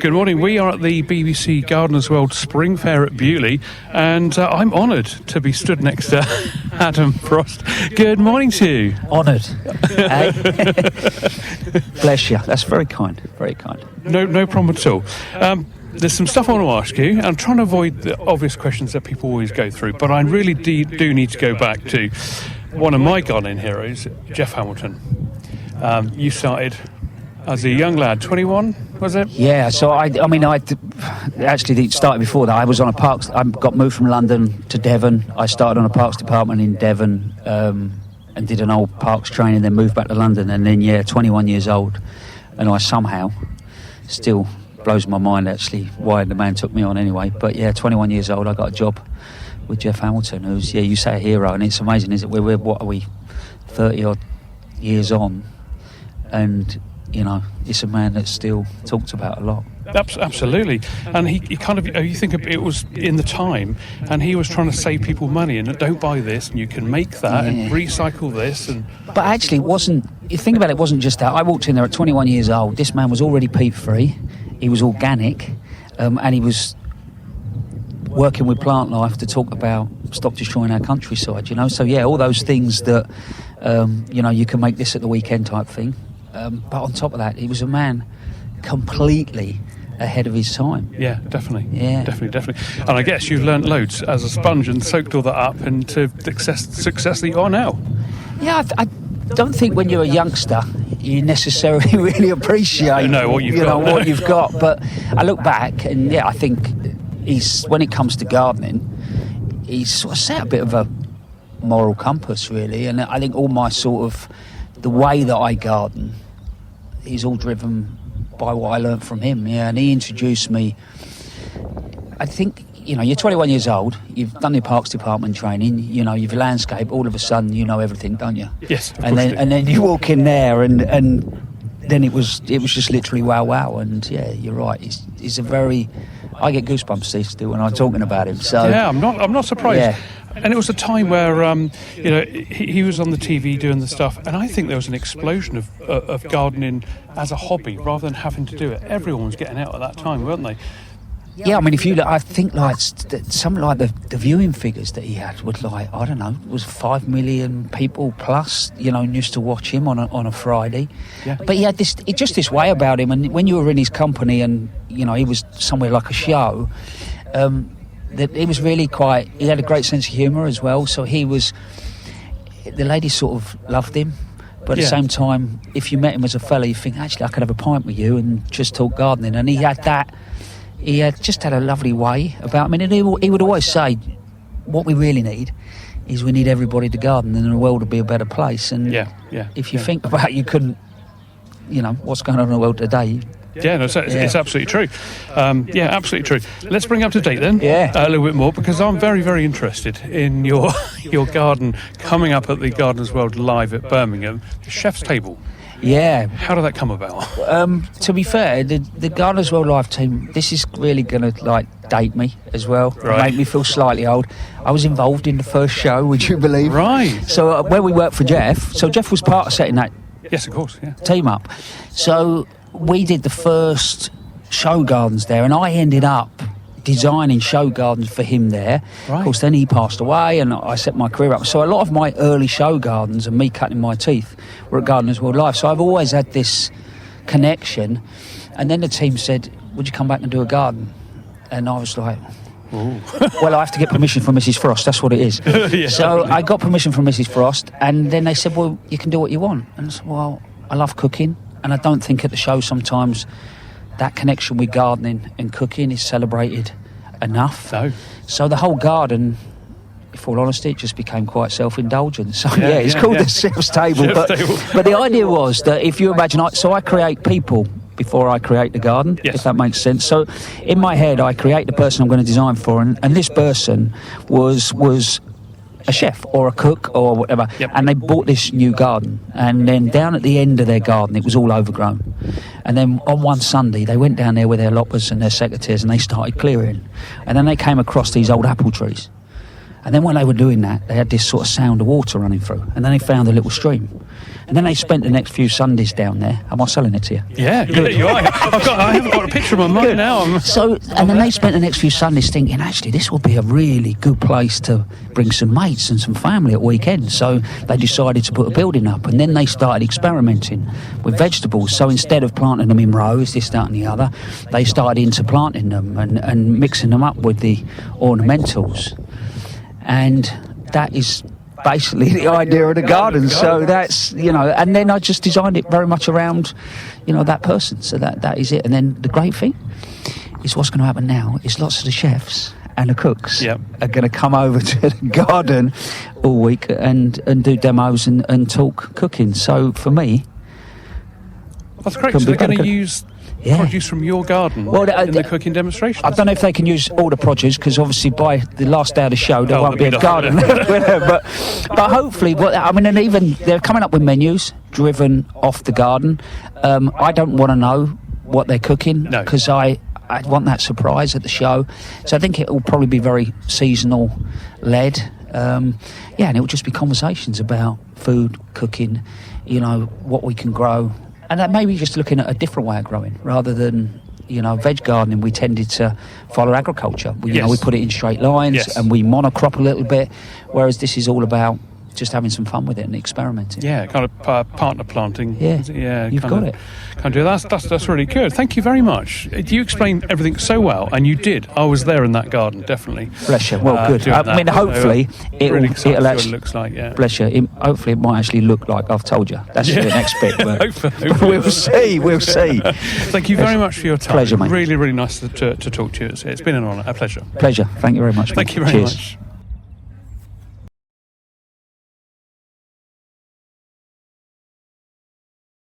Good morning. We are at the BBC Gardeners World Spring Fair at Beaulieu, and I'm honoured to be stood next to Adam Frost. Good morning to you. Honoured. Bless you. That's very kind. Very kind. No problem at all. There's some stuff I want to ask you. I'm trying to avoid the obvious questions that people always go through, but I really do need to go back to one of my gardening heroes, Geoff Hamilton. You started as a young lad, 21, was it? Yeah, so I actually started before that. I was on a parks. I got moved from London to Devon. I started on a parks department in Devon and did an old parks training, then moved back to London. And then, 21 years old. And I somehow, still blows my mind actually, why the man took me on anyway. But 21 years old, I got a job with Geoff Hamilton, who's, you say a hero, and it's amazing, isn't it? We're what are we, 30 odd years on, and it's a man that's still talked about a lot. Absolutely. And he kind of, you think it was in the time, and he was trying to save people money, and don't buy this, and you can make that, and recycle this. But actually, it wasn't, you think about it, it wasn't just that. I walked in there at 21 years old. This man was already peat-free. He was organic, and he was working with plant life to talk about stop destroying our countryside, So, all those things that, you can make this at the weekend type thing. But on top of that, he was a man completely ahead of his time. Yeah, definitely. Yeah. Definitely. And I guess you've learnt loads as a sponge and soaked all that up into success that you are now. Yeah, I don't think when you're a youngster you necessarily really appreciate what you've got. But I look back and I think when it comes to gardening, he's sort of set a bit of a moral compass really, and I think all my sort of the way that I garden is all driven by what I learnt from him, and he introduced me. I think, you're 21 years old, you've done your parks department training, you've landscaped, all of a sudden you know everything, don't you? Yes, and then you walk in there and then it was just literally wow, and you're right, he's a very, I get goosebumps still when I'm talking about him. So I'm not surprised. Yeah. And it was a time where, he was on the TV doing the stuff, and I think there was an explosion of gardening as a hobby rather than having to do it. Everyone was getting out at that time, weren't they? Yeah, I mean, if you look, I think something like the viewing figures that he had was I don't know, was 5 million people plus, used to watch him on a Friday. Yeah. But he had this way about him, and when you were in his company and, he was somewhere like a show, that he was really he had a great sense of humour as well, so the ladies sort of loved him, but at the same time, if you met him as a fella, you think, actually, I could have a pint with you and just talk gardening, and he just had a lovely way about him, and he would always say, what we really need is we need everybody to garden, and the world would be a better place, and if you think about it, you couldn't, what's going on in the world today. It's absolutely true. Absolutely true. Let's bring up to date then. A little bit more, because I'm very, very interested in your garden coming up at the Gardeners World Live at Birmingham, the Chef's Table. Yeah. How did that come about? To be fair, the Gardeners World Live team, this is really going to date me as well, make me feel slightly old. I was involved in the first show, would you believe? Right. So where we worked for Geoff, so Geoff was part of setting that yes, of course, team up. So we did the first show gardens there, and I ended up designing show gardens for him there. Right. Of course, then he passed away and I set my career up. So a lot of my early show gardens and me cutting my teeth were at Gardeners World Live. So I've always had this connection. And then the team said, would you come back and do a garden? And I was like, well, I have to get permission from Mrs. Frost, that's what it is. So I got permission from Mrs. Frost, and then they said, well, you can do what you want. And I said, well, I love cooking, and I don't think at the show sometimes that connection with gardening and cooking is celebrated enough. So the whole garden, in all honesty, it just became quite self-indulgent. So it's called the Chef's Table. But the idea was that if you imagine, I create people before I create the garden, if that makes sense. So in my head, I create the person I'm going to design for, and this person was a chef or a cook or whatever, and they bought this new garden, and then down at the end of their garden it was all overgrown, and then on one Sunday they went down there with their loppers and their secateurs and they started clearing, and then they came across these old apple trees, And then when they were doing that, they had this sort of sound of water running through. And then they found a little stream. And then they spent the next few Sundays down there. Am I selling it to you? Yeah, you are. I haven't got a picture of my mind now. So, and then they spent the next few Sundays thinking, actually, this would be a really good place to bring some mates and some family at weekends. So they decided to put a building up. And then they started experimenting with vegetables. So instead of planting them in rows, this, that and the other, they started into planting them and mixing them up with the ornamentals. And that is basically the idea of the garden. So that's, and then I just designed it very much around, that person. So that is it. And then the great thing is what's going to happen now is lots of the chefs and the cooks are going to come over to the garden all week and do demos and talk cooking. So for me, that's great. So they're going to use produce from your garden in the cooking demonstration. I don't know if they can use all the produce, because obviously by the last day of the show there won't be a garden. but hopefully, and even they're coming up with menus driven off the garden. I don't want to know what they're cooking, because I want that surprise at the show. So I think it will probably be very seasonal led. And it will just be conversations about food, cooking, what we can grow. And maybe just looking at a different way of growing, rather than, veg gardening. We tended to follow agriculture. We put it in straight lines and we monocrop a little bit, whereas this is all about just having some fun with it and experimenting. Yeah, kind of partner planting. Yeah, you've got it. Can't do that. That's really good. Thank you very much. You explained everything so well, and you did. I was there in that garden, definitely. Bless you. Well, good. Hopefully it'll actually. What it looks like. Yeah. Bless you. Hopefully it might actually look like I've told you. That's the next bit. Hopefully. We'll see. Thank you very much for your time. Pleasure, mate. Really, really nice to talk to you. It's been an honour. A pleasure. Pleasure. Thank you very much. Thank you very much.